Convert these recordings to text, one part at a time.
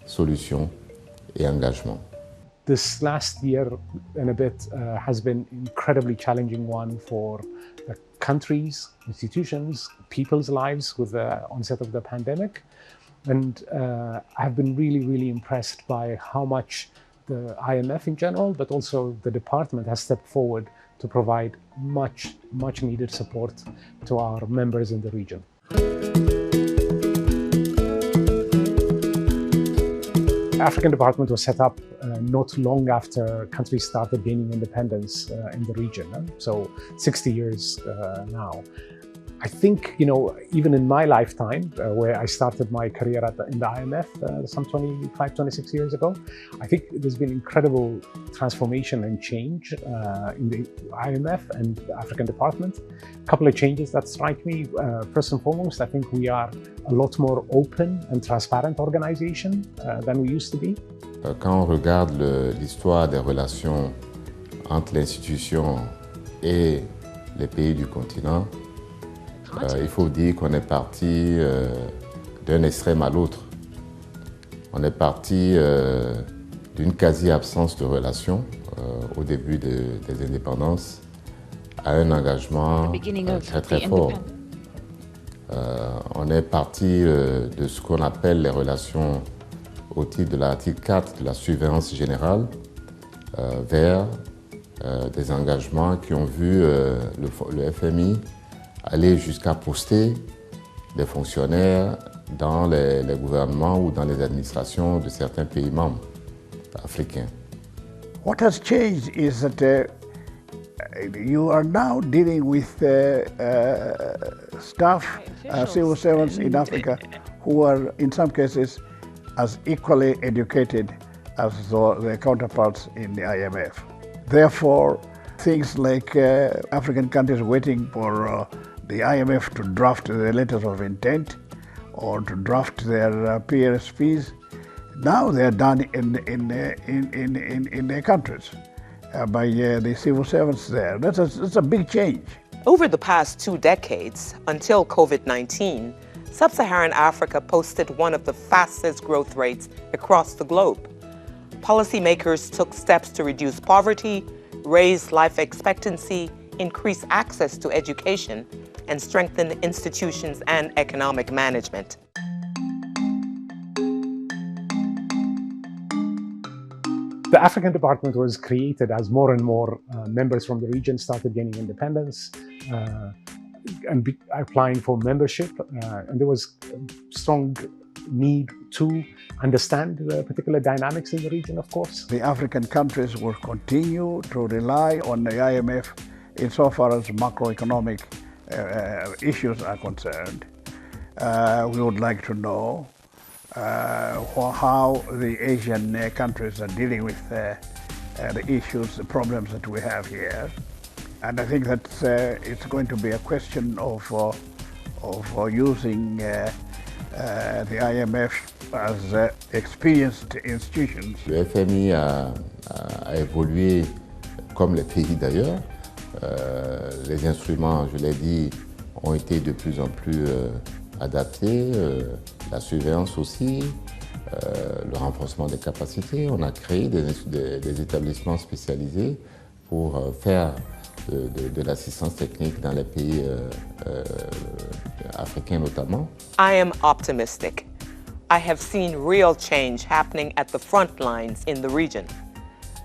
solutions et engagements. This last year and a bit has been an incredibly challenging one for the countries, institutions, people's lives with the onset of the pandemic. And I've been really, really impressed by how much the IMF in general, but also the department has stepped forward to provide much needed support to our members in the region. The African Department was set up not long after countries started gaining independence in the region, so 60 years now. I think, even in my lifetime, where I started my career in the IMF some 25, 26 years ago, I think there's been incredible transformation and change in the IMF and the African Department. A couple of changes that strike me. First and foremost, I think we are a lot more open and transparent organization than we used to be. Quand on regarde l'histoire des relations entre l'institution et les pays du continent, il faut dire qu'on est parti d'un extrême à l'autre. On est parti d'une quasi-absence de relations au début des indépendances à un engagement très fort. On est parti de ce qu'on appelle les relations au titre de l'article 4 de la surveillance générale vers des engagements qui ont vu le FMI aller jusqu'à poster des fonctionnaires dans les gouvernements ou dans les administrations de certains pays membres africains. What has changed is that you are now dealing with staff, civil servants in Africa who are in some cases as equally educated as their counterparts in the IMF. Therefore, things like African countries waiting for the IMF to draft the letters of intent or to draft their PRSPs, now they are done in their countries by the civil servants there. That's a big change. Over the past 2 decades, until COVID-19, Sub-Saharan Africa posted one of the fastest growth rates across the globe. Policymakers took steps to reduce poverty, raise life expectancy, increase access to education, and strengthen institutions and economic management. The African Department was created as more and more members from the region started gaining independence and applying for membership. And there was a strong need to understand the particular dynamics in the region, of course. The African countries will continue to rely on the IMF insofar as macroeconomic issues are concerned. We would like to know how the Asian countries are dealing with the issues, the problems that we have here. And I think that it's going to be a question of using the IMF as experienced institutions. Le FMI a évolué comme les pays d'ailleurs. Les instruments, je l'ai dit, ont été de plus en plus adaptés, la surveillance aussi, le renforcement des capacités. On a créé des établissements spécialisés pour faire de l'assistance technique dans les pays africains notamment. I am optimistic. I have seen real change happening at the front lines in the region.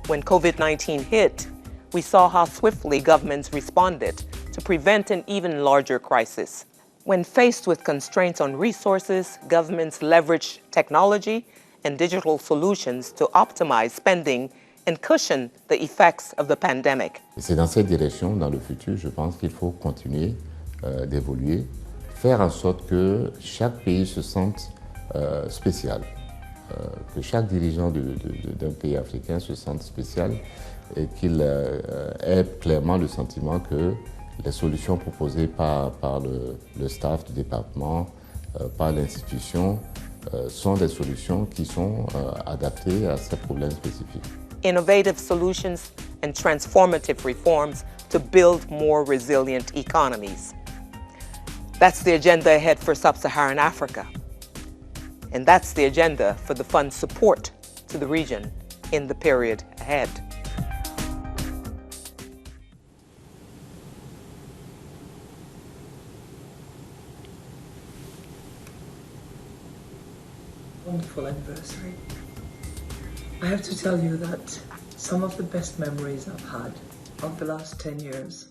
When COVID-19 hit, we saw how swiftly governments responded to prevent an even larger crisis. When faced with constraints on resources, governments leveraged technology and digital solutions to optimize spending and cushion the effects of the pandemic. C'est dans cette direction, dans le futur, je pense qu'il faut continuer d'évoluer, faire en sorte que chaque pays se sente spécial, que chaque dirigeant d'un pays africain se sente spécial et qu'il ait clairement le sentiment que les solutions proposées par le staff du département, par l'institution, sont des solutions qui sont adaptées à ces problèmes spécifiques. Innovative solutions and transformative reforms to build more resilient economies. That's the agenda ahead for Sub-Saharan Africa. And that's the agenda for the fund's support to the region in the period ahead. Wonderful anniversary. I have to tell you that some of the best memories I've had of the last 10 years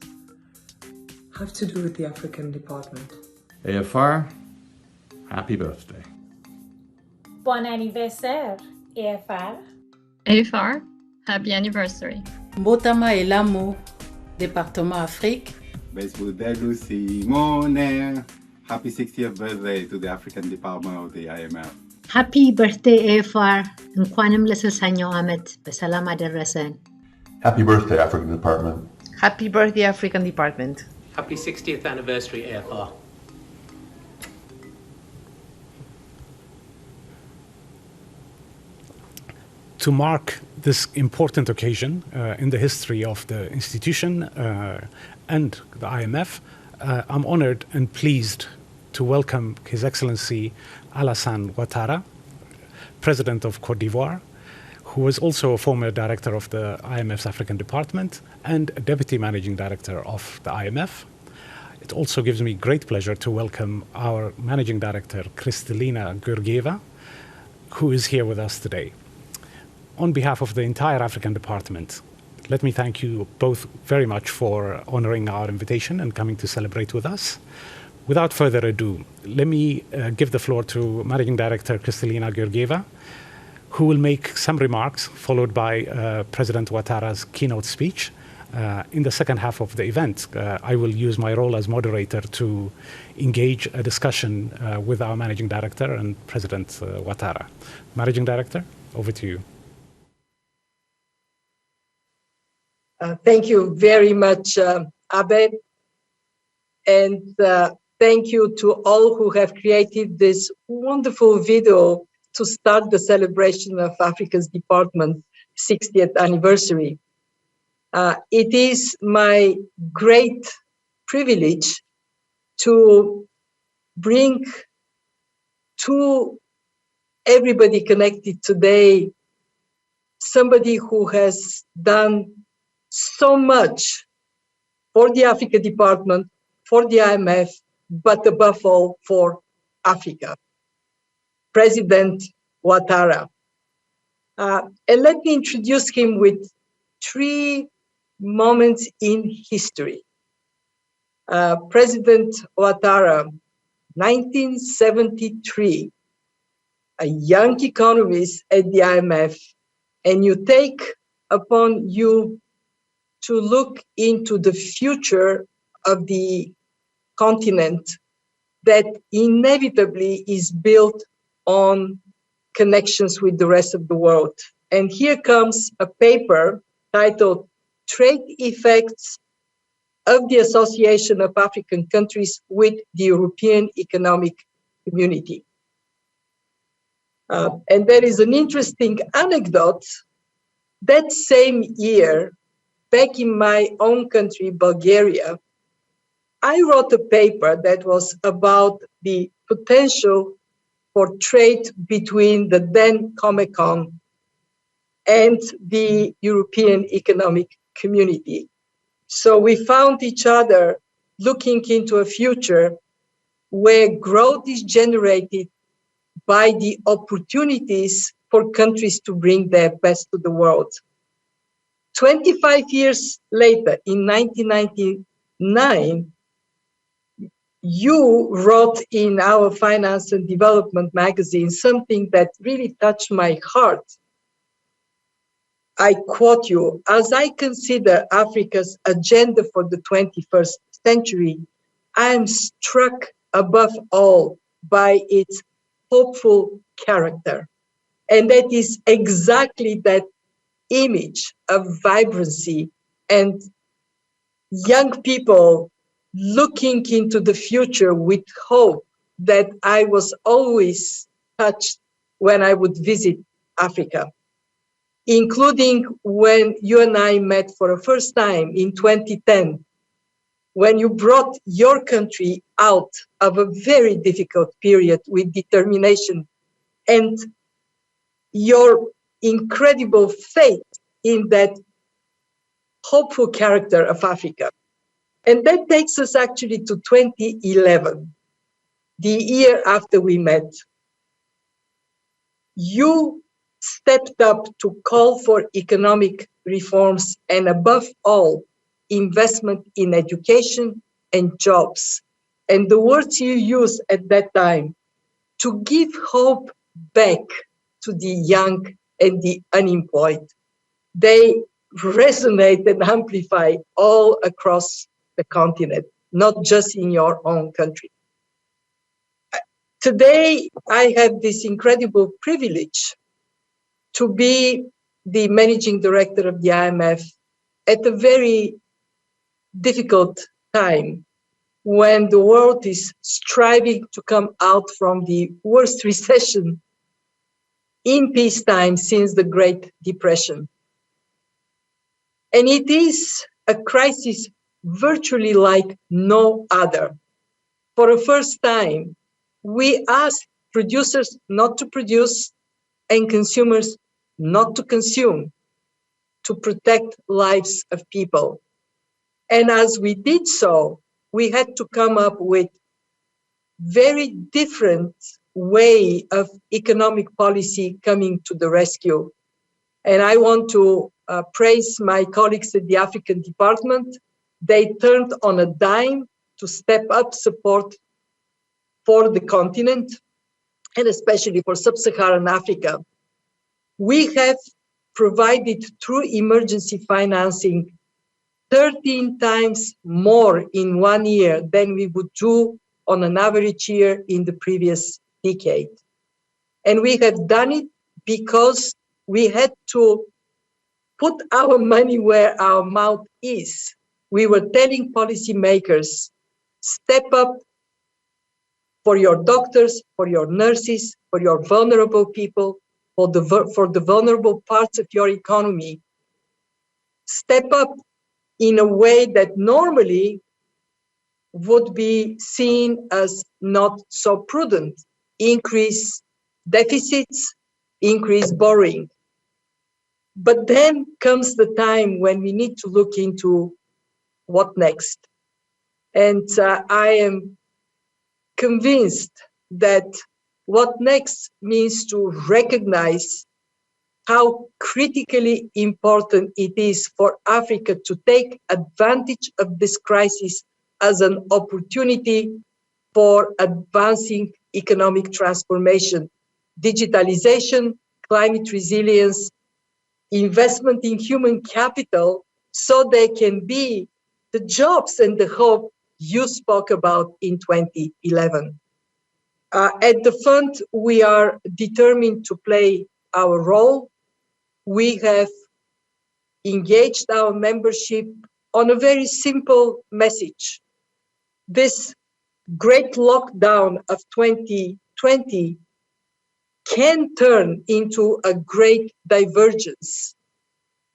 have to do with the African department. AFR, happy birthday. Bon anniversaire, AFR. AFR, happy anniversary. Mbotama Elamu, Département Afrique. Besbudelu Simone, happy 60th birthday to the African Department of the IMF. Happy birthday AFR. እንኳንም ለ60ኛው ዓመት በሰላም አደረሰን. Happy birthday African Department. Happy birthday African Department. Happy 60th anniversary AFR. To mark this important occasion in the history of the institution and the IMF, I'm honored and pleased to welcome His Excellency Alassane Ouattara, President of Côte d'Ivoire, who was also a former director of the IMF's African Department and a Deputy Managing Director of the IMF. It also gives me great pleasure to welcome our Managing Director Kristalina Georgieva, who is here with us today. On behalf of the entire African Department, let me thank you both very much for honoring our invitation and coming to celebrate with us. Without further ado, let me give the floor to Managing Director Kristalina Georgieva, who will make some remarks, followed by President Ouattara's keynote speech. In the second half of the event, I will use my role as moderator to engage a discussion with our Managing Director and President Ouattara. Managing Director, over to you. Thank you very much, Abed. And thank you to all who have created this wonderful video to start the celebration of Africa's Department 60th anniversary. It is my great privilege to bring to everybody connected today somebody who has done so much for the Africa Department, for the IMF, but above all for Africa, President Ouattara. And let me introduce him with 3 moments in history. President Ouattara, 1973, a young economist at the IMF, and you take upon you to look into the future of the continent that inevitably is built on connections with the rest of the world. And here comes a paper titled Trade Effects of the Association of African Countries with the European Economic Community. And there is an interesting anecdote. That same year, back in my own country, Bulgaria, I wrote a paper that was about the potential for trade between the then Comecon and the European Economic Community. So we found each other looking into a future where growth is generated by the opportunities for countries to bring their best to the world. 25 years later, in 1999, you wrote in our Finance and Development magazine something that really touched my heart. I quote you, "As I consider Africa's agenda for the 21st century, I am struck above all by its hopeful character." And that is exactly that image of vibrancy and young people looking into the future with hope that I was always touched when I would visit Africa, including when you and I met for the first time in 2010, when you brought your country out of a very difficult period with determination and your incredible faith in that hopeful character of Africa. And that takes us actually to 2011, the year after we met. You stepped up to call for economic reforms and above all, investment in education and jobs. And the words you used at that time, to give hope back to the young and the unemployed, they resonate and amplify all across the continent, not just in your own country. Today, I have this incredible privilege to be the Managing Director of the IMF at a very difficult time when the world is striving to come out from the worst recession in peacetime since the Great Depression. And it is a crisis virtually like no other. For the first time, we ask producers not to produce and consumers not to consume, to protect lives of people. And as we did so, we had to come up with very different way of economic policy coming to the rescue. And I want to praise my colleagues at the African Department. They turned on a dime to step up support for the continent, and especially for sub-Saharan Africa. We have provided through emergency financing 13 times more in 1 year than we would do on an average year in the previous decade. And we have done it because we had to put our money where our mouth is. We were telling policymakers, step up for your doctors, for your nurses, for your vulnerable people, for the vulnerable parts of your economy. Step up in a way that normally would be seen as not so prudent. Increase deficits, increase borrowing. But then comes the time when we need to look into what next. And I am convinced that what next means to recognize how critically important it is for Africa to take advantage of this crisis as an opportunity for advancing economic transformation, digitalization, climate resilience, investment in human capital, so there can be the jobs and the hope you spoke about in 2011. At the fund, we are determined to play our role. We have engaged our membership on a very simple message. This great lockdown of 2020 can turn into a great divergence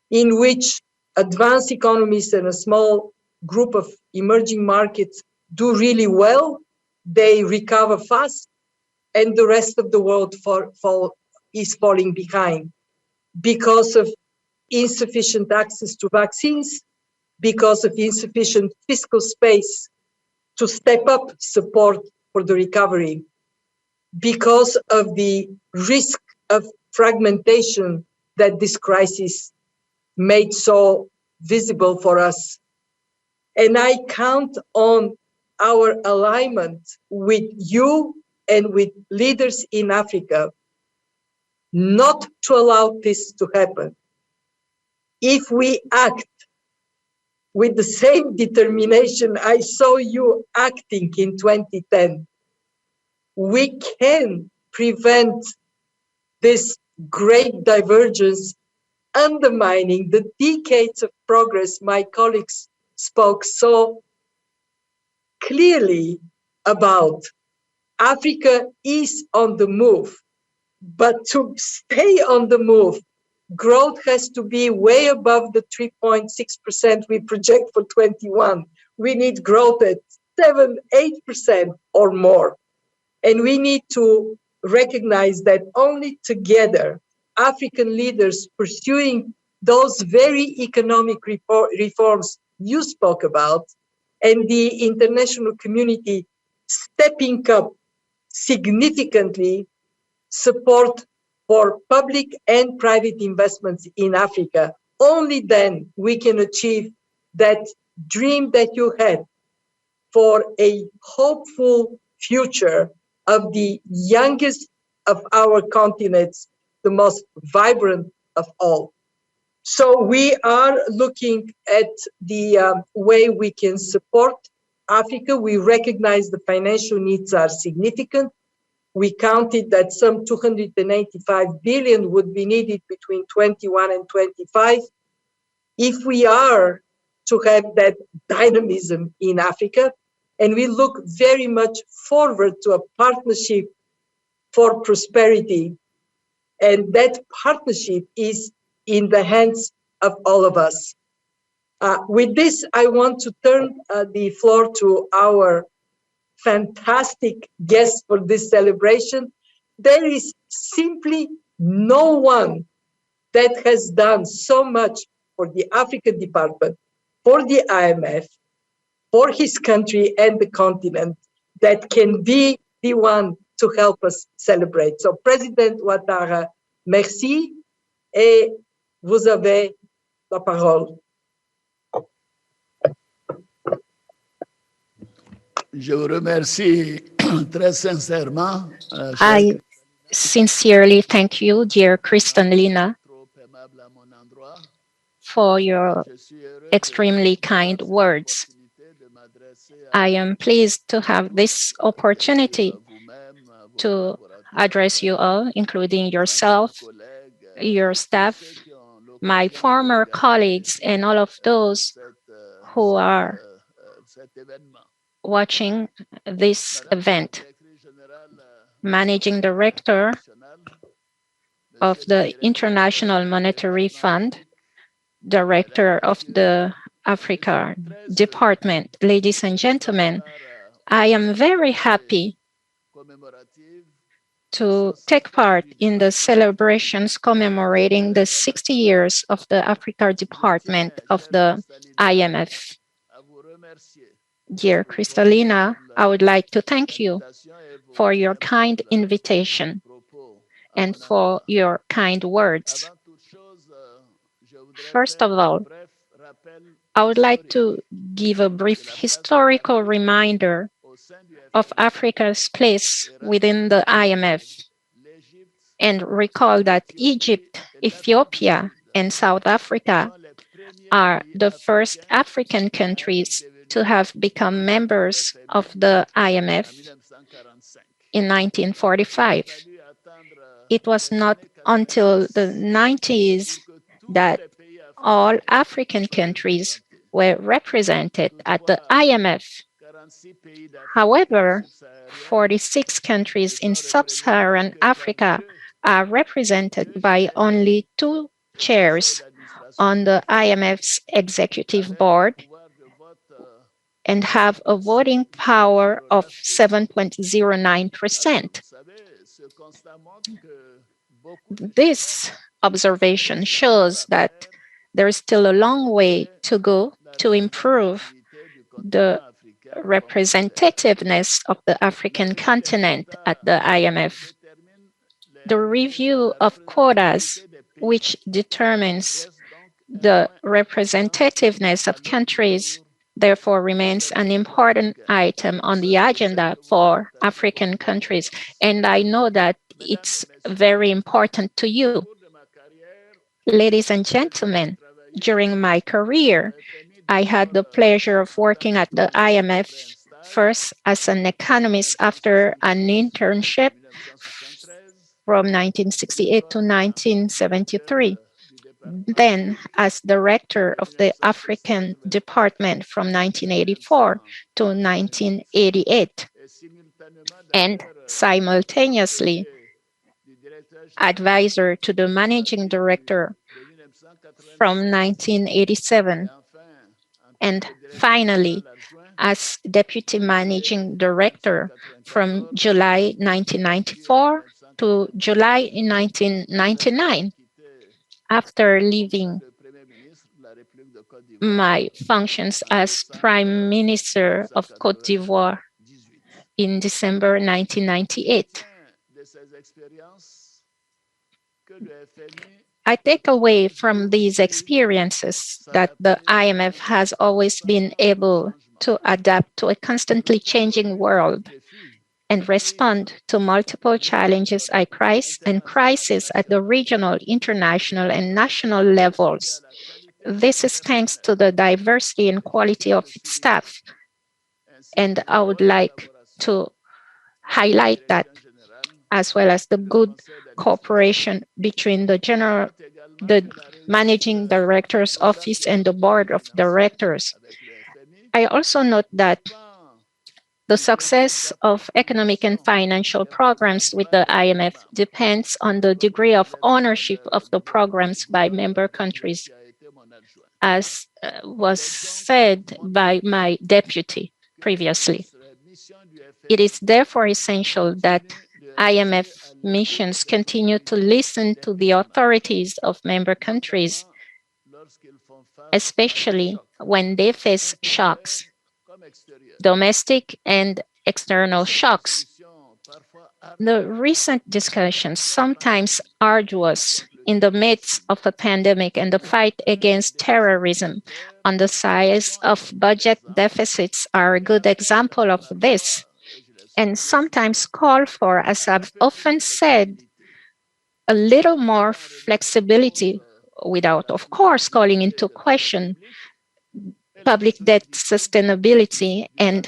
in which advanced economies and a small group of emerging markets do really well, they recover fast, and the rest of the world is falling behind because of insufficient access to vaccines, because of insufficient fiscal space to step up support for the recovery, because of the risk of fragmentation that this crisis made so visible for us. And I count on our alignment with you and with leaders in Africa not to allow this to happen. If we act with the same determination I saw you acting in 2010, we can prevent this great divergence undermining the decades of progress my colleagues spoke so clearly about. Africa is on the move, but to stay on the move, growth has to be way above the 3.6% we project for 21. We need growth at 7-8% or more. And we need to recognize that only together, African leaders pursuing those very economic reforms you spoke about, and the international community stepping up significantly support for public and private investments in Africa, only then we can achieve that dream that you had for a hopeful future of the youngest of our continents, the most vibrant of all. So we are looking at the way we can support Africa. We recognize the financial needs are significant. We counted that some 285 billion would be needed between 21 and 25 if we are to have that dynamism in Africa. And we look very much forward to a partnership for prosperity. And that partnership is in the hands of all of us. With this, I want to turn the floor to our fantastic guests for this celebration. There is simply no one that has done so much for the African Department, for the IMF, for his country and the continent that can be the one to help us celebrate. So President Ouattara, merci et vous avez la parole. Je vous remercie très sincèrement. I sincerely thank you, dear Kristalina, for your extremely kind words. I am pleased to have this opportunity to address you all, including yourself, your staff, my former colleagues, and all of those who are watching this event. Managing Director of the International Monetary Fund, Director of the Africa Department, ladies and gentlemen, I am very happy to take part in the celebrations commemorating the 60 years of the Africa Department of the IMF. Dear Kristalina, I would like to thank you for your kind invitation and for your kind words. First of all, I would like to give a brief historical reminder of Africa's place within the IMF and recall that Egypt, Ethiopia, and South Africa are the first African countries to have become members of the IMF in 1945. It was not until the 90s that all African countries were represented at the IMF. However, 46 countries in sub-Saharan Africa are represented by only 2 chairs on the IMF's executive board and have a voting power of 7.09%. This observation shows that there is still a long way to go to improve the representativeness of the African continent at the IMF. The review of quotas, which determines the representativeness of countries, therefore remains an important item on the agenda for African countries. And I know that it's very important to you. Ladies and gentlemen, during my career, I had the pleasure of working at the IMF, first as an economist after an internship from 1968 to 1973. Then as director of the African Department from 1984 to 1988, and simultaneously advisor to the Managing Director from 1987, and finally as Deputy Managing Director from July 1994 to July in 1999, after leaving my functions as Prime Minister of Côte d'Ivoire in December 1998. I take away from these experiences that the IMF has always been able to adapt to a constantly changing world and respond to multiple challenges and crises at the regional, international, and national levels. This is thanks to the diversity and quality of its staff. And I would like to highlight that, as well as the good cooperation between the Managing Director's Office and the Board of Directors. I also note that the success of economic and financial programs with the IMF depends on the degree of ownership of the programs by member countries, as was said by my deputy previously. It is therefore essential that IMF missions continue to listen to the authorities of member countries, especially when they face shocks, domestic and external shocks. The recent discussions, sometimes arduous in the midst of a pandemic and the fight against terrorism on the size of budget deficits, are a good example of this, and sometimes call for, as I've often said, a little more flexibility without, of course, calling into question public debt sustainability and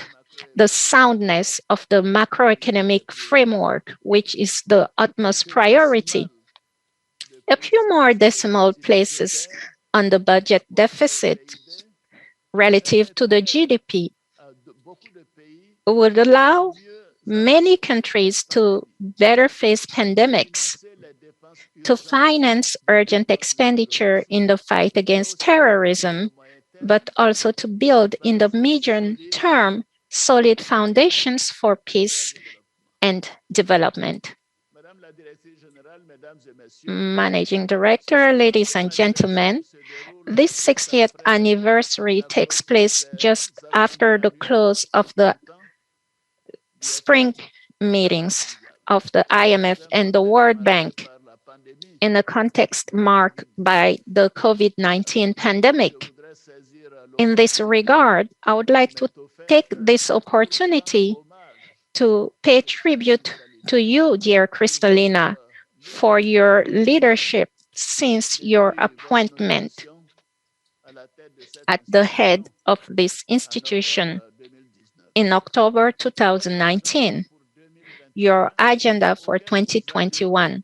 the soundness of the macroeconomic framework, which is the utmost priority. A few more decimal places on the budget deficit relative to the GDP would allow many countries to better face pandemics, to finance urgent expenditure in the fight against terrorism, but also to build in the medium term solid foundations for peace and development. Managing Director, ladies and gentlemen, this 60th anniversary takes place just after the close of the spring meetings of the IMF and the World Bank in a context marked by the COVID-19 pandemic. In this regard, I would like to take this opportunity to pay tribute to you, dear Kristalina, for your leadership since your appointment at the head of this institution in October 2019. Your agenda for 2021,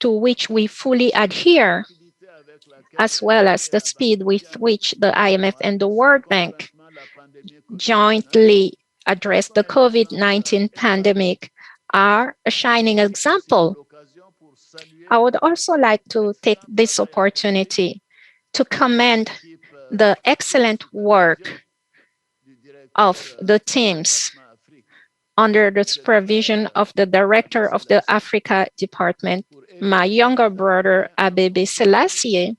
to which we fully adhere, as well as the speed with which the IMF and the World Bank jointly address the COVID-19 pandemic, are a shining example. I would also like to take this opportunity to commend the excellent work of the teams under the supervision of the Director of the Africa Department, my younger brother, Abebe Selassie,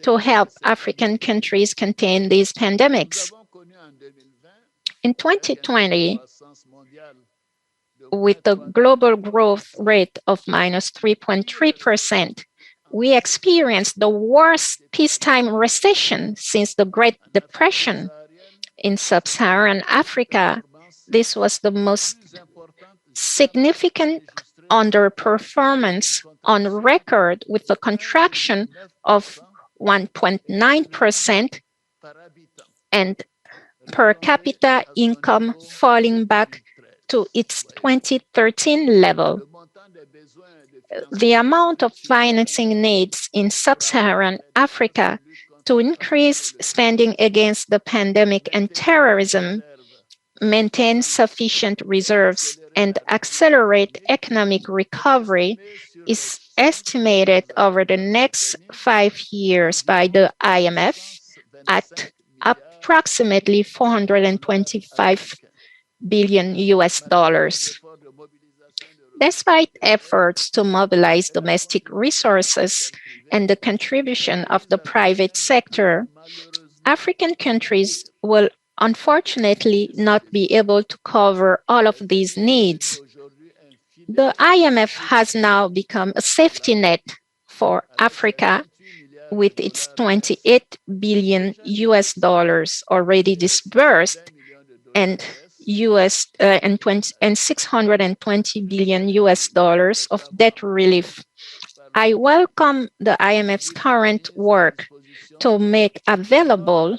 to help African countries contain these pandemics. In 2020, with the global growth rate of -3.3%, we experienced the worst peacetime recession since the Great Depression. In sub-Saharan Africa, this was the most significant underperformance on record, with a contraction of 1.9% and per capita income falling back to its 2013 level. The amount of financing needs in sub-Saharan Africa to increase spending against the pandemic and terrorism, maintain sufficient reserves, and accelerate economic recovery is estimated over the next 5 years by the IMF at approximately $425 billion. Despite efforts to mobilize domestic resources and the contribution of the private sector, African countries will unfortunately not be able to cover all of these needs. The IMF has now become a safety net for Africa with its 28 billion US dollars already disbursed and 620 billion US dollars of debt relief. I welcome the IMF's current work to make available,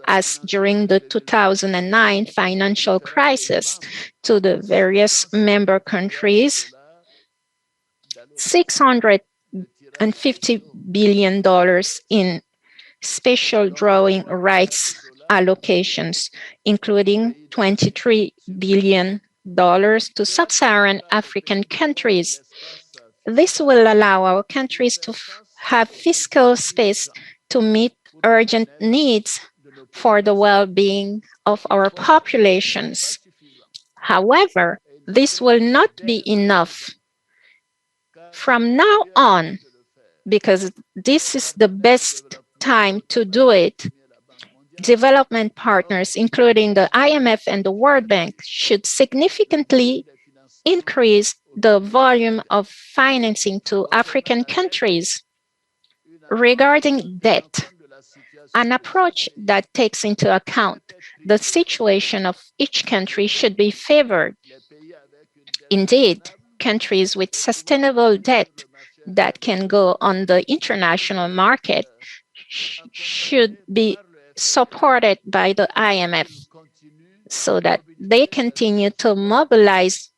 as during the 2009 financial crisis, to the various member countries, $650 billion in special drawing rights allocations, including $23 billion to sub-Saharan African countries. This will allow our countries to have fiscal space to meet urgent needs for the well-being of our populations. However, this will not be enough. From now on, because this is the best time to do it, development partners, including the IMF and the World Bank, should significantly increase the volume of financing to African countries. Regarding debt, an approach that takes into account the situation of each country should be favored. Indeed, countries with sustainable debt that can go on the international market should be supported by the IMF so that they continue to mobilize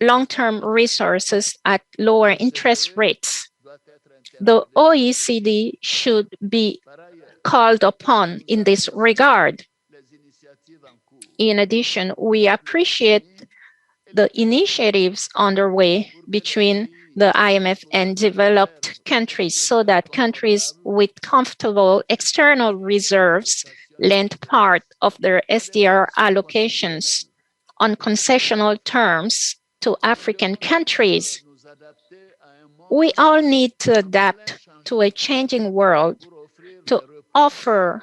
long-term resources at lower interest rates. The OECD should be called upon in this regard. In addition, we appreciate the initiatives underway between the IMF and developed countries so that countries with comfortable external reserves lend part of their SDR allocations on concessional terms to African countries. We all need to adapt to a changing world to offer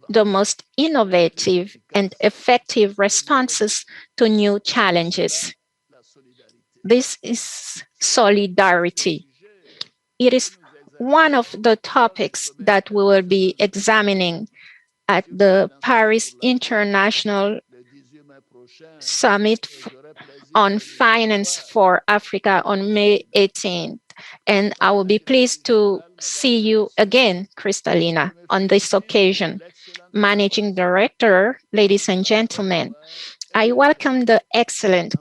the most innovative and effective responses to new challenges. This is solidarity. It is one of the topics that we will be examining at the Paris International Summit on Finance for Africa on May 18th. And I will be pleased to see you again, Kristalina, on this occasion. Managing Director, ladies and gentlemen, I welcome the excellent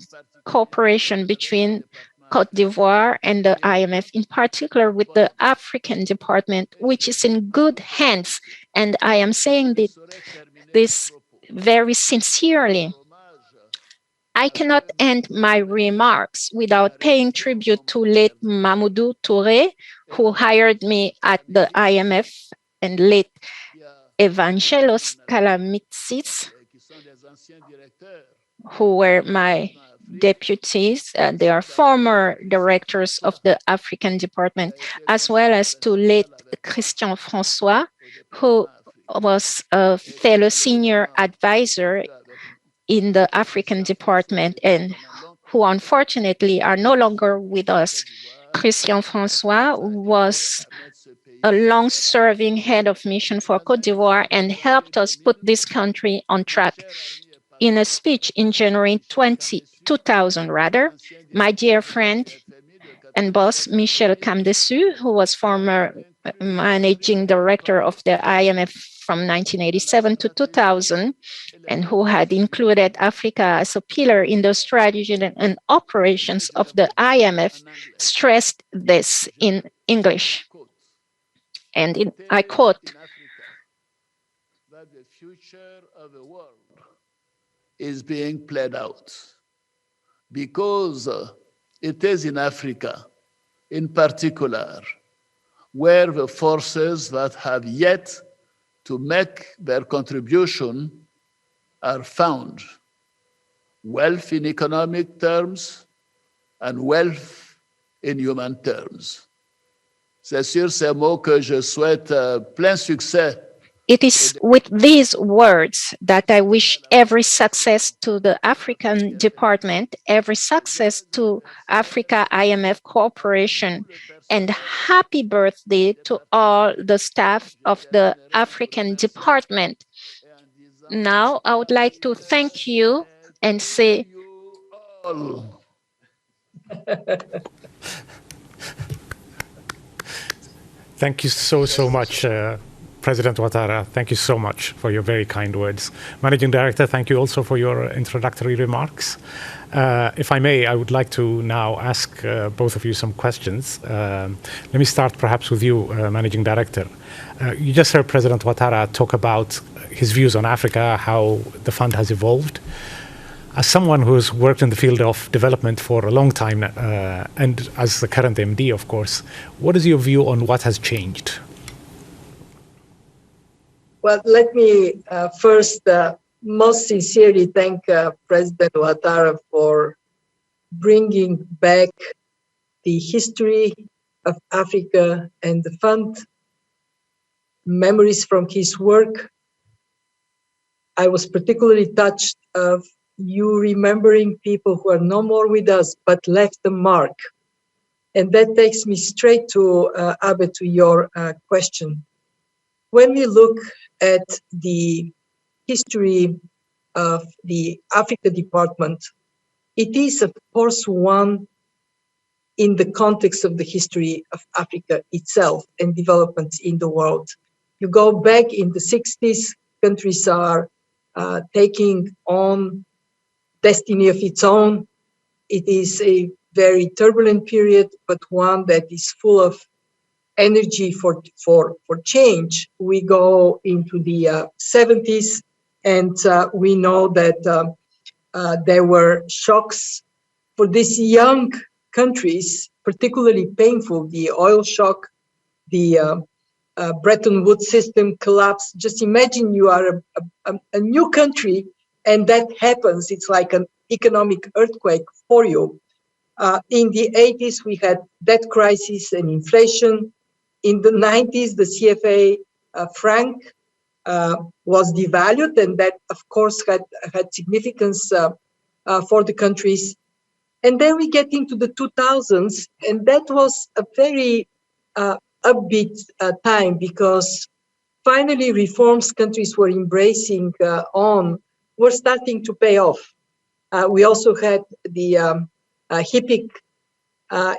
cooperation between Côte d'Ivoire and the IMF, in particular with the African Department, which is in good hands. And I am saying this very sincerely. I cannot end my remarks without paying tribute to late Mamoudou Touré, who hired me at the IMF, and late Evangelos Kalamitsis, who were my deputies. They are former directors of the African Department, as well as to late Christian François, who was a fellow senior advisor in the African Department and who unfortunately are no longer with us. Christian François was a long-serving head of mission for Côte d'Ivoire and helped us put this country on track. In a speech in January 2000, my dear friend and boss, Michel Camdessus, who was former managing director of the IMF from 1987 to 2000, and who had included Africa as a pillar in the strategy and operations of the IMF, stressed this in English. And I quote, "That the future of the world is being played out because it is in Africa, in particular, where the forces that have yet to make their contribution are found. Wealth in economic terms, and wealth in human terms. C'est sur ces mots que je souhaite plein succès. It is with these words that I wish every success to the African Department, every success to Africa IMF Cooperation, and happy birthday to all the staff of the African Department. Now, I would like to thank you and say, thank you so much, President Ouattara. Thank you so much for your very kind words. Managing Director, thank you also for your introductory remarks. If I may, I would like to now ask both of you some questions. Let me start perhaps with you, Managing Director. You just heard President Ouattara talk about his views on Africa, how the fund has evolved. As someone who's worked in the field of development for a long time, and as the current MD, of course, what is your view on what has changed? Well, let me first most sincerely thank President Ouattara for bringing back the history of Africa and the fund, memories from his work. I was particularly touched of you remembering people who are no more with us, but left a mark. And that takes me straight to, Abe, to your question. When we look at the history of the Africa Department, it is, of course, one in the context of the history of Africa itself and developments in the world. You go back in the 60s, countries are taking on destiny of its own. It is a very turbulent period, but one that is full of energy for change. We go into the 70s, and we know that there were shocks for these young countries, particularly painful. The oil shock, the Bretton Woods system collapse. Just imagine you are a new country and that happens. It's like an economic earthquake for you. In the 80s, we had debt crisis and inflation. In the 90s, the CFA franc was devalued, and that, of course, had significance for the countries. And then we get into the 2000s, and that was a very upbeat time, because finally reforms countries were embracing were starting to pay off. We also had the HIPC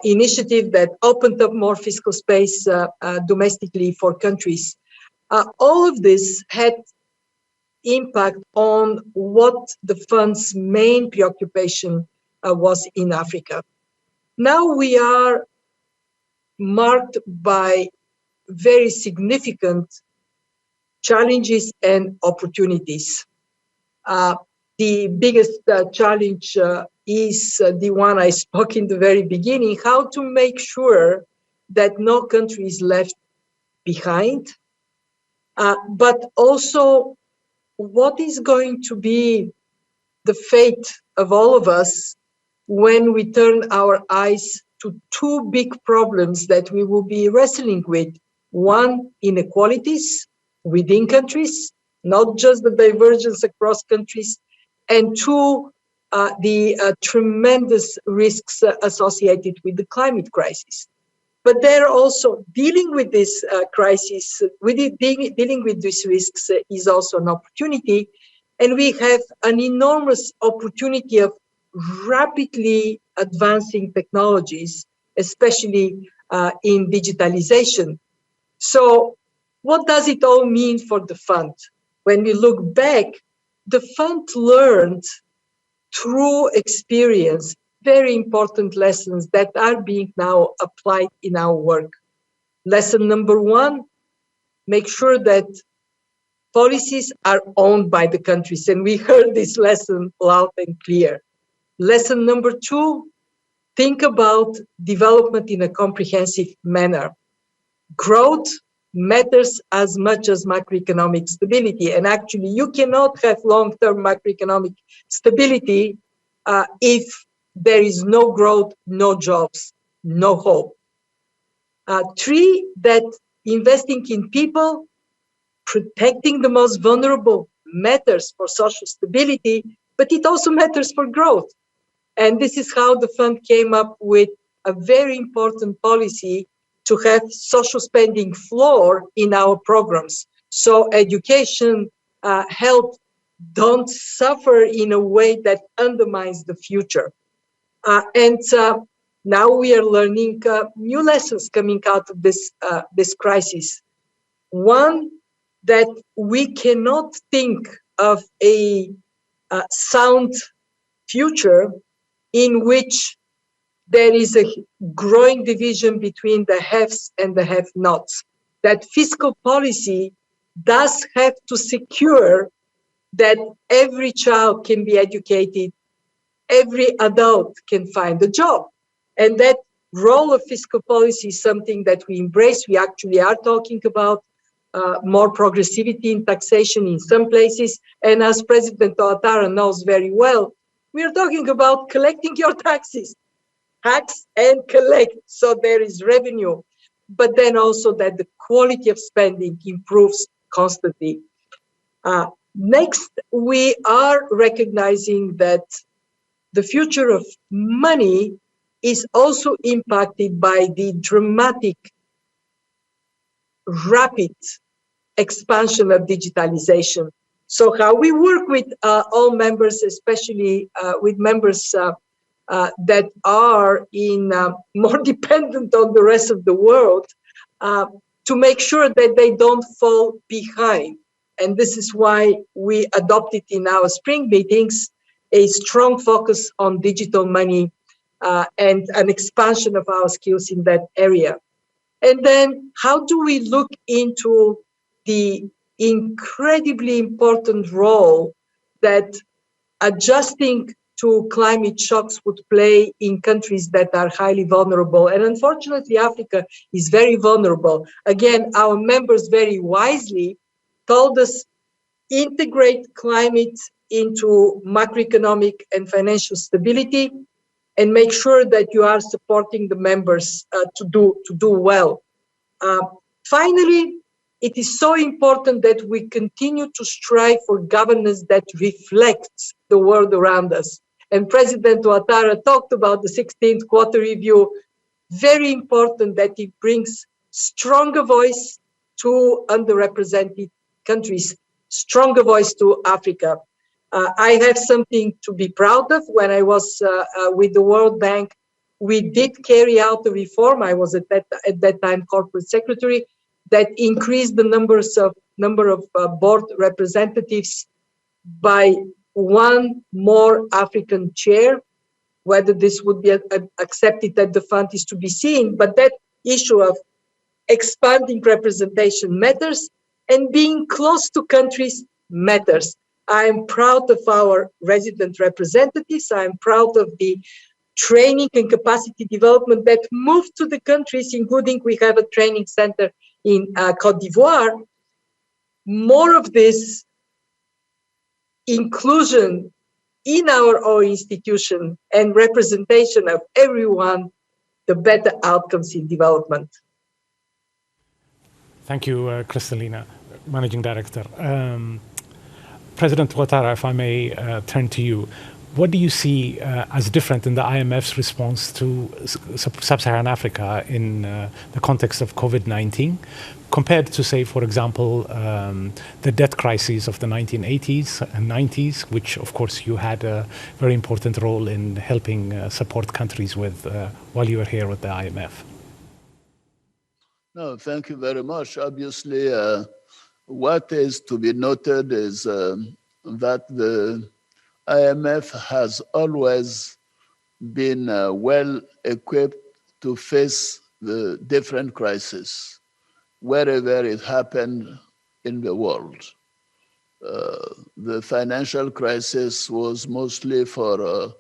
initiative that opened up more fiscal space domestically for countries. All of this had impact on what the fund's main preoccupation was in Africa. Now we are marked by very significant challenges and opportunities. The biggest challenge is the one I spoke in the very beginning: how to make sure that no country is left behind, but also what is going to be the fate of all of us when we turn our eyes to two big problems that we will be wrestling with. One, inequalities within countries, not just the divergence across countries, and two, the tremendous risks associated with the climate crisis. But they're also dealing with this crisis, dealing with these risks is also an opportunity. And we have an enormous opportunity of rapidly advancing technologies, especially in digitalization. So what does it all mean for the fund? When we look back, the fund learned through experience very important lessons that are being now applied in our work. Lesson number one, make sure that policies are owned by the countries. And we heard this lesson loud and clear. Lesson number two, think about development in a comprehensive manner. Growth matters as much as macroeconomic stability. And actually, you cannot have long-term macroeconomic stability if there is no growth, no jobs, no hope. 3, that investing in people, protecting the most vulnerable matters for social stability, but it also matters for growth. And this is how the fund came up with a very important policy to have social spending floor in our programs. So education, health don't suffer in a way that undermines the future. Now we are learning new lessons coming out of this crisis. One, that we cannot think of a sound future in which there is a growing division between the haves and the have-nots. That fiscal policy does have to secure that every child can be educated, every adult can find a job. And that role of fiscal policy is something that we embrace. We actually are talking about more progressivity in taxation in some places. And as President Ouattara knows very well, we are talking about collecting your taxes, tax and collect, so there is revenue, but then also that the quality of spending improves constantly. Next, we are recognizing that the future of money is also impacted by the dramatic, rapid expansion of digitalization. So how we work with all members, especially with members that are more dependent on the rest of the world, to make sure that they don't fall behind. And this is why we adopted in our spring meetings a strong focus on digital money and an expansion of our skills in that area. And then how do we look into the incredibly important role that adjusting to climate shocks would play in countries that are highly vulnerable? And unfortunately, Africa is very vulnerable. Again, our members very wisely told us, integrate climate into macroeconomic and financial stability, and make sure that you are supporting the members to do well. Finally, it is so important that we continue to strive for governance that reflects the world around us. And President Ouattara talked about the 16th quarter review. Very important that it brings stronger voice to underrepresented countries, stronger voice to Africa. I have something to be proud of. When I was with the World Bank, we did carry out a reform. I was at that time corporate secretary, that increased the number of board representatives by one more African chair. Whether this would be accepted at the fund is to be seen, but that issue of expanding representation matters, and being close to countries matters. I am proud of our resident representatives. I am proud of the training and capacity development that moved to the countries, including we have a training center in Côte d'Ivoire. More of this inclusion in our own institution and representation of everyone, the better outcomes in development. Thank you, Kristalina, Managing Director. President Ouattara, if I may turn to you, what do you see as different in the IMF's response to sub-Saharan Africa in the context of COVID-19 compared to, say, for example, the debt crises of the 1980s and 90s, which, of course, you had a very important role in helping support countries with while you were here with the IMF? No, thank you very much. Obviously, what is to be noted is that the IMF has always been well equipped to face the different crises wherever it happened in the world. The financial crisis was mostly for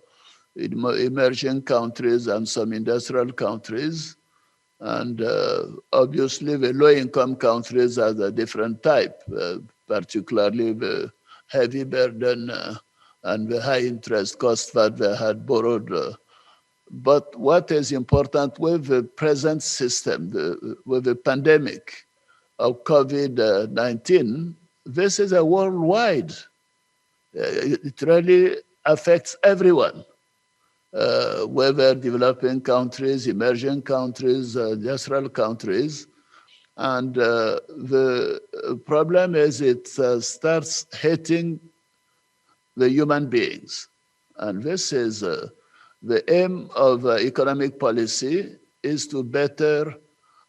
emerging countries and some industrial countries. And obviously, the low-income countries are a different type, particularly the heavy burden and the high interest cost that they had borrowed. But what is important with the present system, with the pandemic of COVID-19, this is a worldwide. It really affects everyone, whether developing countries, emerging countries, industrial countries. And the problem is it starts hitting the human beings. And this is the aim of economic policy, is to better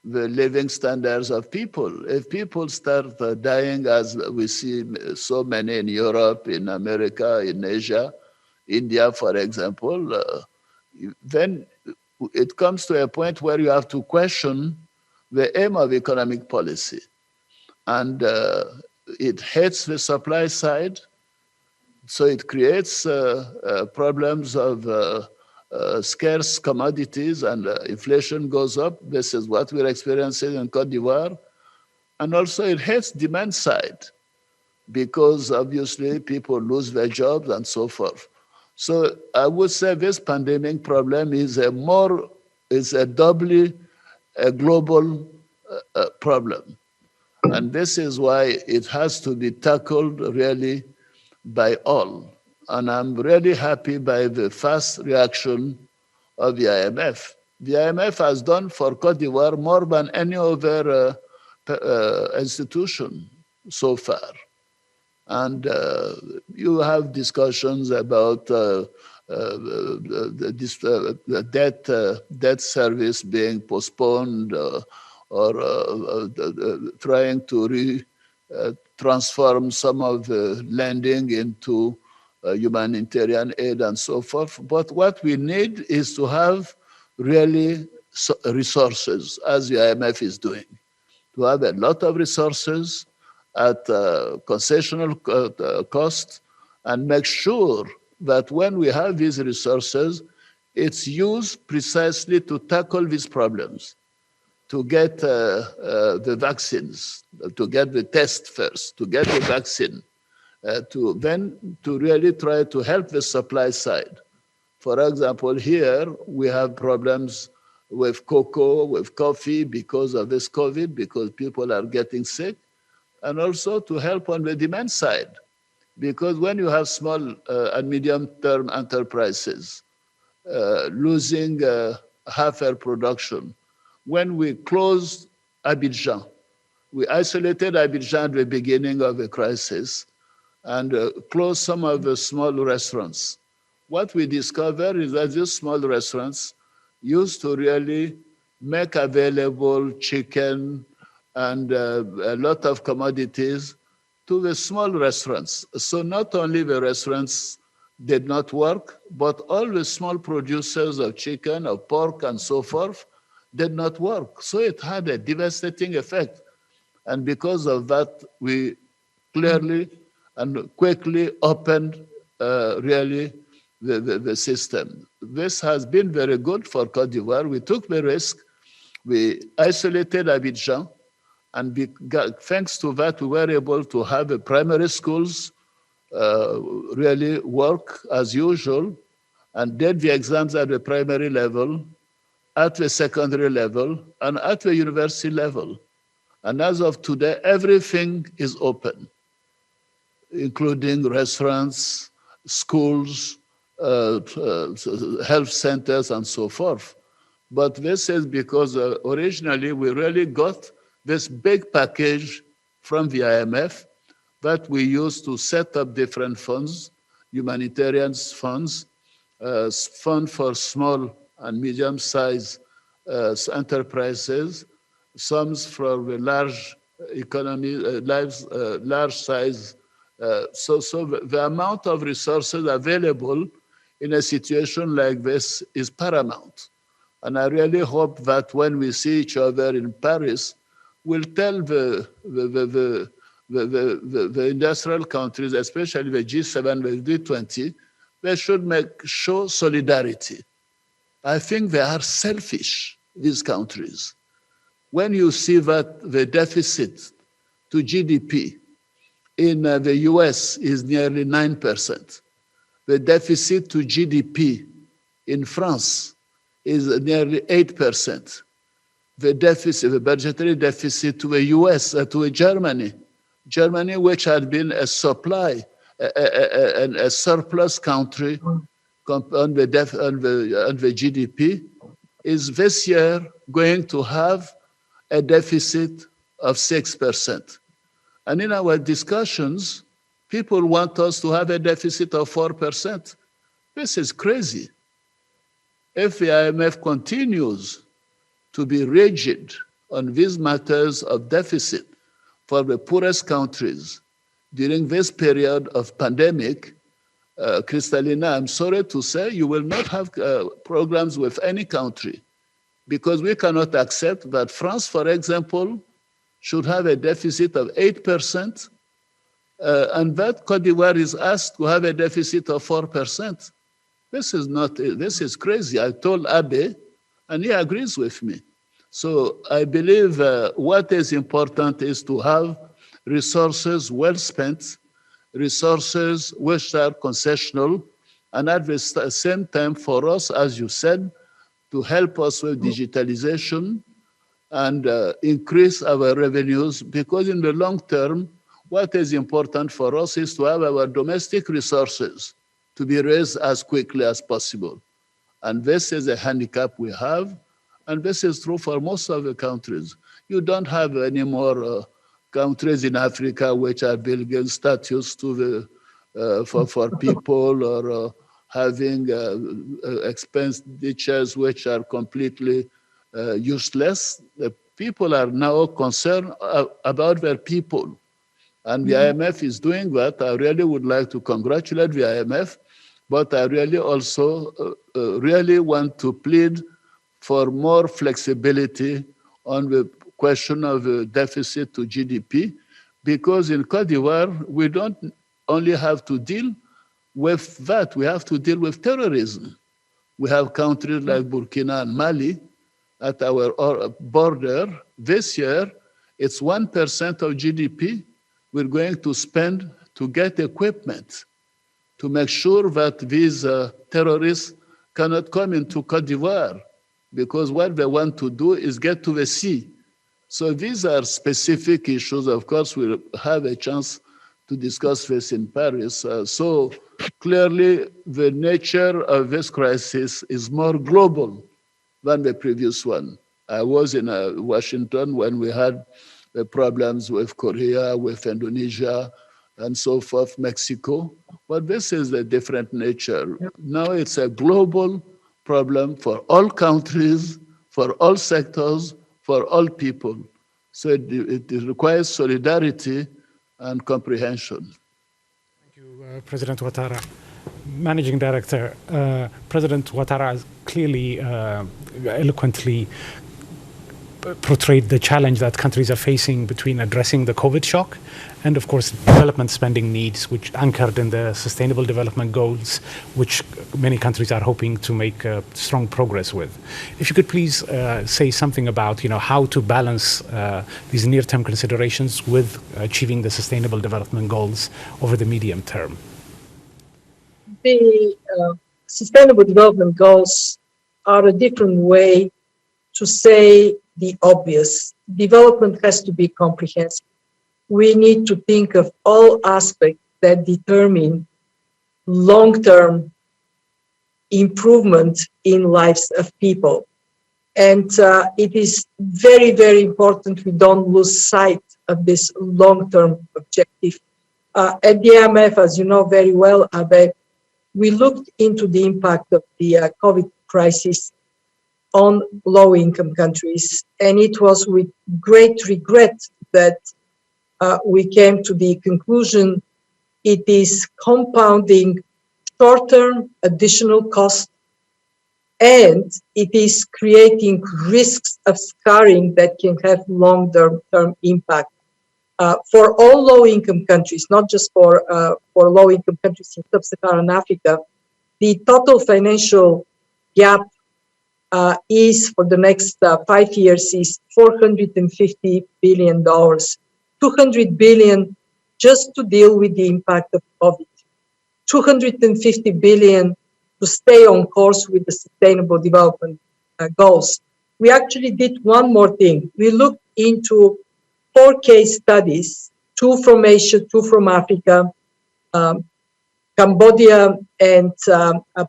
the living standards of people. If people start dying, as we see so many in Europe, in America, in Asia, India, for example, then it comes to a point where you have to question the aim of economic policy. And it hits the supply side, so it creates problems of scarce commodities, and inflation goes up. This is what we're experiencing in Côte d'Ivoire. And also it hits demand side, because obviously people lose their jobs and so forth. So I would say this pandemic problem is a doubly a global problem. And this is why it has to be tackled really by all. And I'm really happy by the fast reaction of the IMF. The IMF has done for Côte d'Ivoire more than any other institution so far. And you have discussions about the debt service being postponed, or trying to transform some of the lending into humanitarian aid and so forth. But what we need is to have really resources, as the IMF is doing, to have a lot of resources at concessional cost, and make sure that when we have these resources, it's used precisely to tackle these problems, to get the vaccines, to get the test first, to get the vaccine, to really try to help the supply side. For example, here we have problems with cocoa, with coffee because of this COVID, because people are getting sick, and also to help on the demand side. Because when you have small and medium-term enterprises losing half their production, when we closed Abidjan, we isolated Abidjan at the beginning of the crisis and closed some of the small restaurants. What we discovered is that these small restaurants used to really make available chicken and a lot of commodities to the small restaurants. So not only the restaurants did not work, but all the small producers of chicken, of pork, and so forth did not work. So it had a devastating effect. And because of that, we clearly and quickly opened really the system. This has been very good for Côte d'Ivoire. We took the risk. We isolated Abidjan. And thanks to that, we were able to have the primary schools really work as usual, and did the exams at the primary level, at the secondary level, and at the university level. And as of today, everything is open, including restaurants, schools, health centers, and so forth. But this is because originally we really got this big package from the IMF that we used to set up different funds, humanitarian funds, fund for small and medium-sized enterprises, some for the large economy, large size. So the amount of resources available in a situation like this is paramount. And I really hope that when we see each other in Paris, we'll tell the industrial countries, especially the G7, the G20, they should show solidarity. I think they are selfish, these countries. When you see that the deficit to GDP in the US is nearly 9%, The deficit to GDP in France is nearly 8%. The deficit, the budgetary deficit to the US, to Germany, which had been a supply, a surplus country on the GDP, is this year going to have a deficit of 6%. And in our discussions, people want us to have a deficit of 4%. This is crazy. If the IMF continues to be rigid on these matters of deficit for the poorest countries during this period of pandemic, Kristalina, I'm sorry to say, you will not have programs with any country, because we cannot accept that France, for example, should have a deficit of 8%, and that Côte d'Ivoire is asked to have a deficit of 4%. This is crazy. I told Abe, and he agrees with me. So I believe what is important is to have resources well spent, resources which are concessional, and at the same time for us, as you said, to help us with digitalization and increase our revenues, because in the long term, what is important for us is to have our domestic resources to be raised as quickly as possible. And this is a handicap we have, and this is true for most of the countries. You don't have any more countries in Africa which are building statues to the, for people, or having expenditures which are completely useless. The people are now concerned about their people. And the IMF is doing that. I really would like to congratulate the IMF, but I really also really want to plead for more flexibility on the question of the deficit to GDP, because in Côte d'Ivoire, we don't only have to deal with that, we have to deal with terrorism. We have countries like Burkina and Mali at our border. This year, it's 1% of GDP we're going to spend to get equipment to make sure that these terrorists cannot come into Côte d'Ivoire, because what they want to do is get to the sea. So these are specific issues. Of course, we'll have a chance to discuss this in Paris. So clearly, the nature of this crisis is more global than the previous one. I was in Washington when we had the problems with Korea, with Indonesia, and so forth, Mexico. But this is a different nature. Now it's a global problem for all countries, for all sectors, for all people. So it requires solidarity and comprehension. Thank you, President Ouattara. Managing Director, President Ouattara has clearly, eloquently portrayed the challenge that countries are facing between addressing the COVID shock and, of course, development spending needs, which anchored in the Sustainable Development Goals, which many countries are hoping to make strong progress with. If you could please say something about, how to balance these near-term considerations with achieving the Sustainable Development Goals over the medium term. The Sustainable Development Goals are a different way to say the obvious. Development has to be comprehensive. We need to think of all aspects that determine long-term improvement in lives of people. And it is very, very important we don't lose sight of this long-term objective. At the IMF, as you know very well, Abe, we looked into the impact of the COVID crisis on low-income countries, and it was with great regret that we came to the conclusion it is compounding short-term additional costs, and it is creating risks of scarring that can have long-term impact. For all low-income countries, not just for low-income countries in sub-Saharan Africa, the total financial gap is for the next 5 years is $450 billion, $200 billion just to deal with the impact of COVID. 250 billion to stay on course with the Sustainable Development Goals. We actually did one more thing. We looked into 4 case studies, 2 from Asia, 2 from Africa, Cambodia and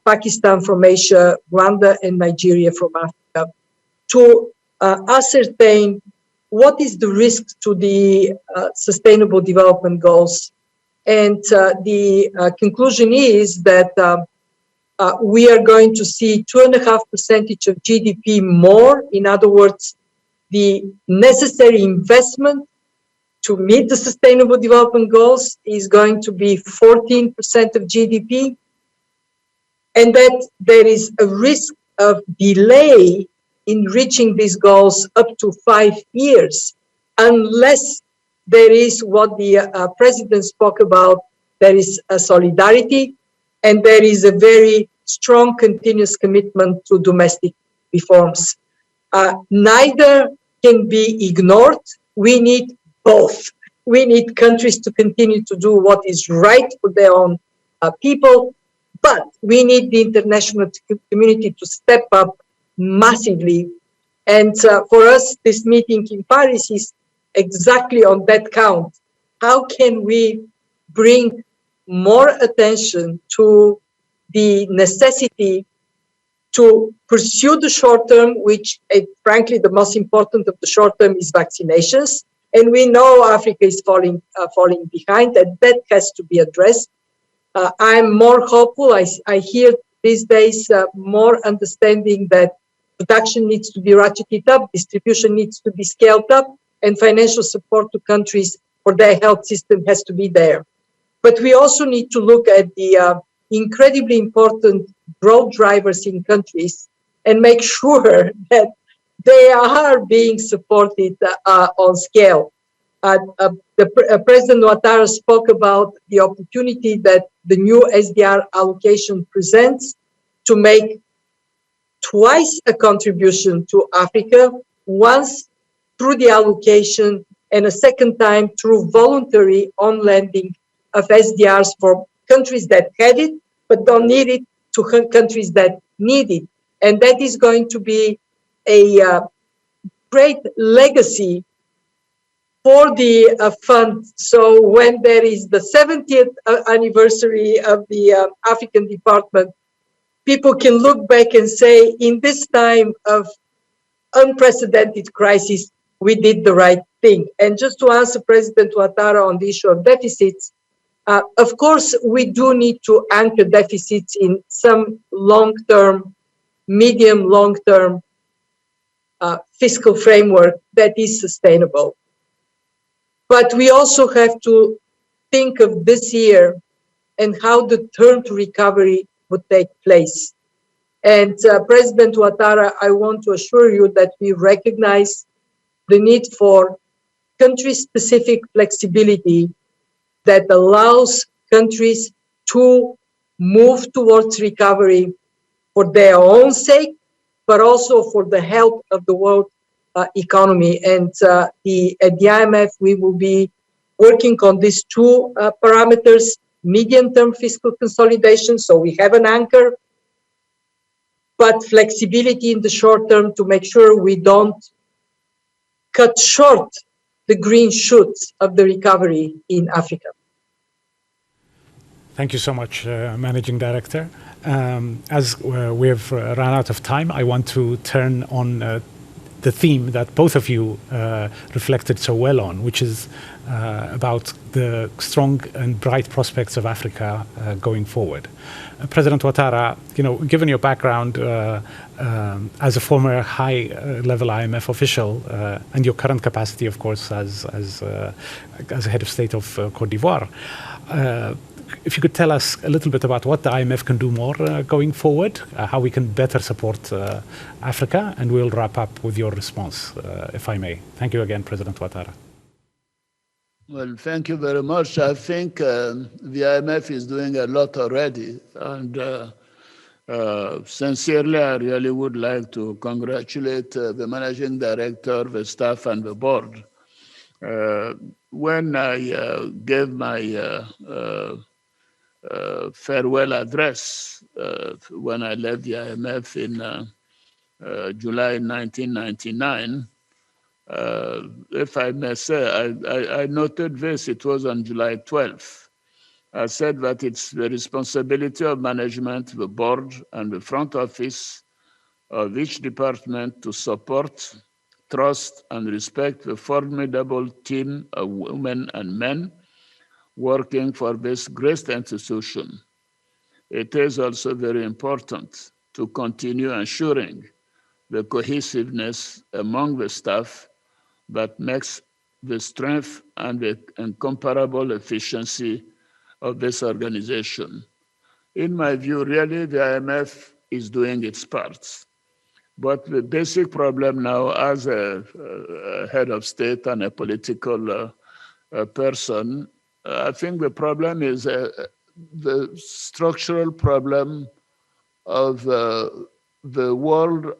Pakistan from Asia, Rwanda and Nigeria from Africa, to ascertain what is the risk to the Sustainable Development Goals. And the conclusion is that we are going to see 2.5% of GDP more. In other words, the necessary investment to meet the Sustainable Development Goals is going to be 14% of GDP, and that there is a risk of delay in reaching these goals up to 5 years, unless there is what the President spoke about, there is a solidarity, and there is a very strong continuous commitment to domestic reforms. Neither can be ignored. We need both. We need countries to continue to do what is right for their own people, but we need the international community to step up massively. And for us, this meeting in Paris is exactly on that count. How can we bring more attention to the necessity to pursue the short term, which frankly, the most important of the short term is vaccinations. And we know Africa is falling behind, and that has to be addressed. I'm more hopeful. I hear these days more understanding that production needs to be ratcheted up, distribution needs to be scaled up, and financial support to countries for their health system has to be there. But we also need to look at the incredibly important growth drivers in countries and make sure that they are being supported on scale. President Ouattara spoke about the opportunity that the new SDR allocation presents to make twice a contribution to Africa, once through the allocation and a second time through voluntary on-lending of SDRs for countries that had it but don't need it to countries that need it. And that is going to be a great legacy for the fund. So when there is the 70th anniversary of the African department, people can look back and say, in this time of unprecedented crisis, we did the right thing. And just to answer President Ouattara on the issue of deficits, of course, we do need to anchor deficits in some long-term, medium, long-term fiscal framework that is sustainable. But we also have to think of this year and how the turn to recovery would take place. And President Ouattara, I want to assure you that we recognize the need for country-specific flexibility that allows countries to move towards recovery for their own sake, but also for the health of the world economy. And at the IMF, we will be working on these 2 parameters, medium-term fiscal consolidation, so we have an anchor, but flexibility in the short term to make sure we don't cut short the green shoots of the recovery in Africa. Thank you so much, Managing Director. As we've run out of time, I want to turn on the theme that both of you reflected so well on, which is about the strong and bright prospects of Africa going forward. President Ouattara, given your background as a former high-level IMF official and your current capacity, of course, as head of state of Côte d'Ivoire, if you could tell us a little bit about what the IMF can do more going forward, how we can better support Africa, and we'll wrap up with your response, if I may. Thank you again, President Ouattara. Well, thank you very much. I think the IMF is doing a lot already, and sincerely, I really would like to congratulate the Managing Director, the staff, and the board. When I gave my farewell address when I left the IMF in July 1999. If I may say, I noted this, it was on July 12th. I said that it's the responsibility of management, the board, and the front office of each department to support, trust, and respect the formidable team of women and men working for this great institution. It is also very important to continue ensuring the cohesiveness among the staff that makes the strength and the incomparable efficiency of this organization. In my view, really, the IMF is doing its part. But the basic problem now, as a head of state and a political person, I think the problem is the structural problem of the world,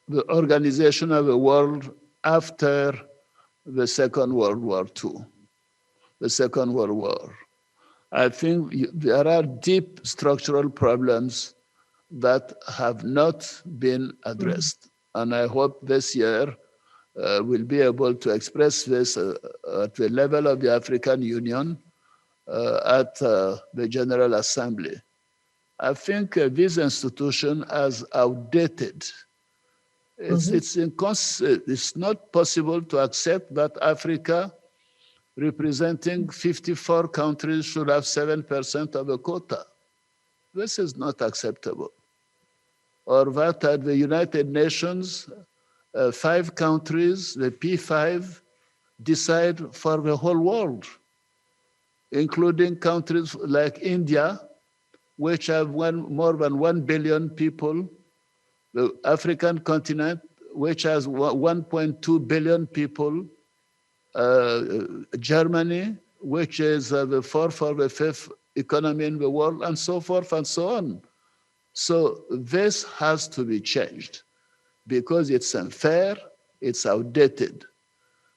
the organization of the world after the Second World War II, the Second World War. I think there are deep structural problems that have not been addressed. And I hope this year we'll be able to express this at the level of the African Union at the General Assembly. I think this institution is outdated. It's not possible to accept that Africa, representing 54 countries, should have 7% of a quota. This is not acceptable. Or that at the United Nations, 5 countries, the P5, decide for the whole world, including countries like India, which have more than 1 billion people, the African continent, which has 1.2 billion people, Germany, which is the 4th or the 5th economy in the world, and so forth and so on. So this has to be changed because it's unfair, it's outdated.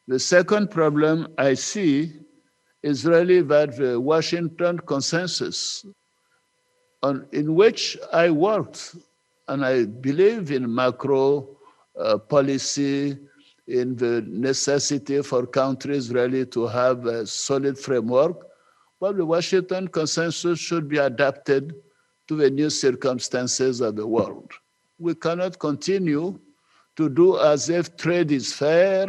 The second problem I see is really that the Washington consensus in which I worked, and I believe in macro policy, in the necessity for countries really to have a solid framework, but the Washington consensus should be adapted to the new circumstances of the world. We cannot continue to do as if trade is fair,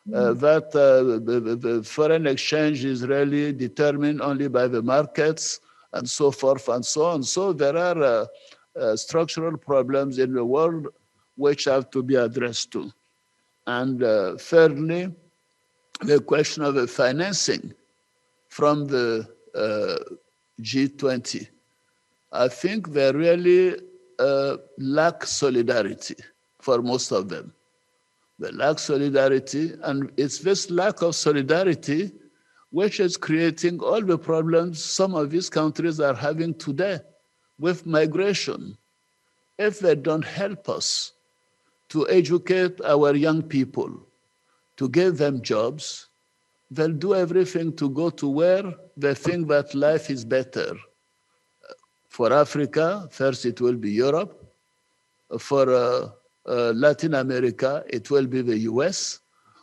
that the foreign exchange is really determined only by the markets, and so forth and so on. So there are structural problems in the world which have to be addressed too. And thirdly, the question of the financing from the G20. I think they really lack solidarity for most of them. They lack solidarity, and it's this lack of solidarity which is creating all the problems some of these countries are having today with migration. If they don't help us to educate our young people, to give them jobs, they'll do everything to go to where they think that life is better. For Africa, first it will be Europe. For Latin America, it will be the US.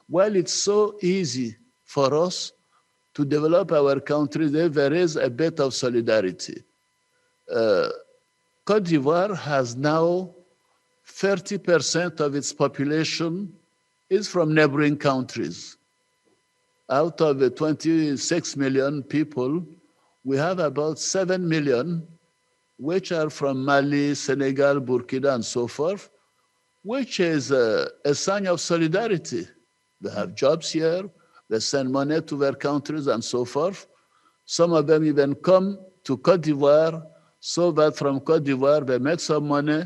Well, it's so easy for us to develop our countries if there is a bit of solidarity. Côte d'Ivoire has now 30% of its population is from neighboring countries. Out of the 26 million people, we have about 7 million which are from Mali, Senegal, Burkina, and so forth, which is a sign of solidarity. They have jobs here, they send money to their countries, and so forth. Some of them even come to Côte d'Ivoire so that from Côte d'Ivoire they make some money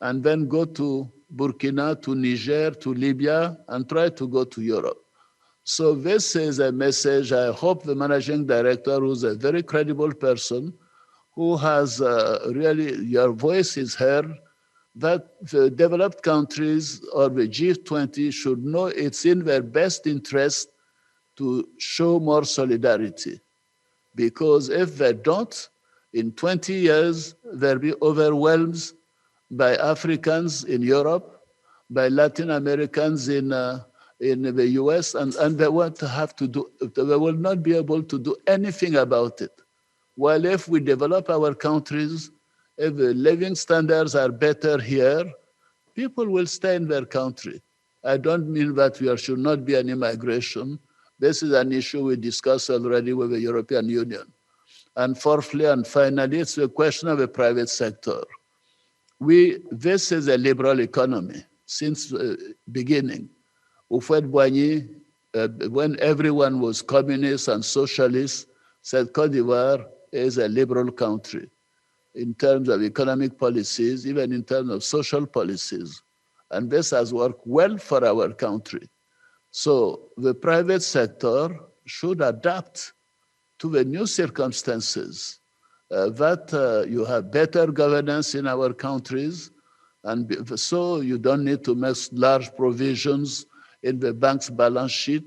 and then go to Burkina, to Niger, to Libya, and try to go to Europe. So this is a message I hope the managing director, who's a very credible person, who has really, your voice is heard, that the developed countries or the G20 should know it's in their best interest to show more solidarity. Because if they don't, in 20 years, they'll be overwhelmed by Africans in Europe, by Latin Americans in the US, and they want to have to do, they will not be able to do anything about it. While if we develop our countries, if the living standards are better here, people will stay in their country. I don't mean that there should not be any migration. This is an issue we discussed already with the European Union. And fourthly and finally, it's a question of the private sector. This is a liberal economy since the beginning. When everyone was communist and socialist, said Côte d'Ivoire is a liberal country in terms of economic policies, even in terms of social policies. And this has worked well for our country. So the private sector should adapt to the new circumstances, that you have better governance in our countries, and so you don't need to make large provisions in the bank's balance sheet,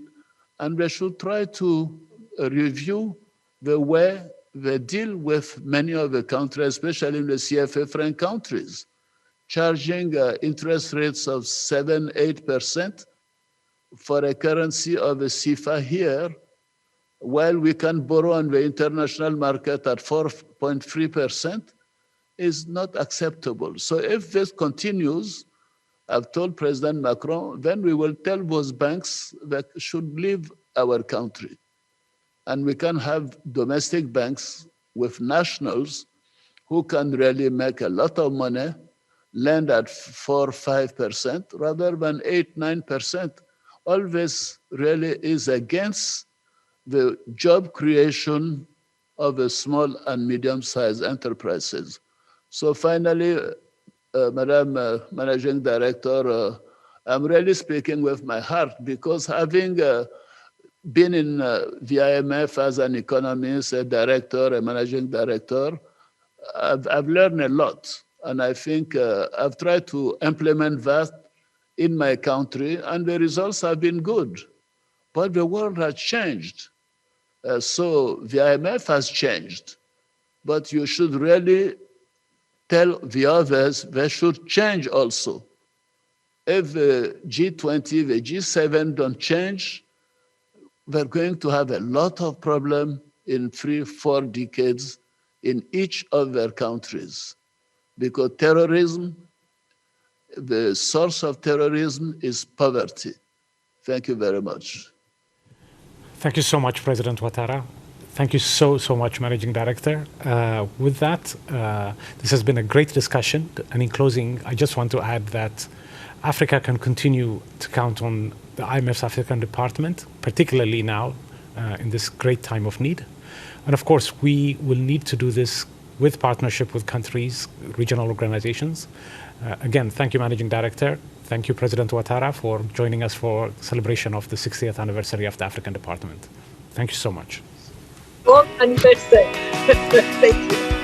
and they should try to review the way they deal with many of the countries, especially in the CFA franc countries, charging interest rates of 7-8% for a currency of the CFA here, while we can borrow on the international market at 4.3%, is not acceptable. So if this continues, I've told President Macron, then we will tell those banks that should leave our country. And we can have domestic banks with nationals who can really make a lot of money, lend at 4-5% rather than 8-9%. All this really is against the job creation of the small and medium-sized enterprises. So finally, Madam Managing Director, I'm really speaking with my heart, because having been in the IMF as an economist, a director, a managing director, I've learned a lot. And I think I've tried to implement that in my country, and the results have been good. But the world has changed. So the IMF has changed. But you should really tell the others they should change also. If the G20, the G7 don't change, we're going to have a lot of problems in 3-4 decades in each of their countries. Because terrorism, the source of terrorism is poverty. Thank you very much. Thank you so much, President Ouattara. Thank you so much, Managing Director. With that, this has been a great discussion. And in closing, I just want to add that Africa can continue to count on the IMF's African Department, particularly now in this great time of need. And of course, we will need to do this with partnership with countries, regional organizations. Again, thank you, Managing Director. Thank you, President Ouattara, for joining us for celebration of the 60th anniversary of the African Department. Thank you so much. Bon anniversaire. Thank you.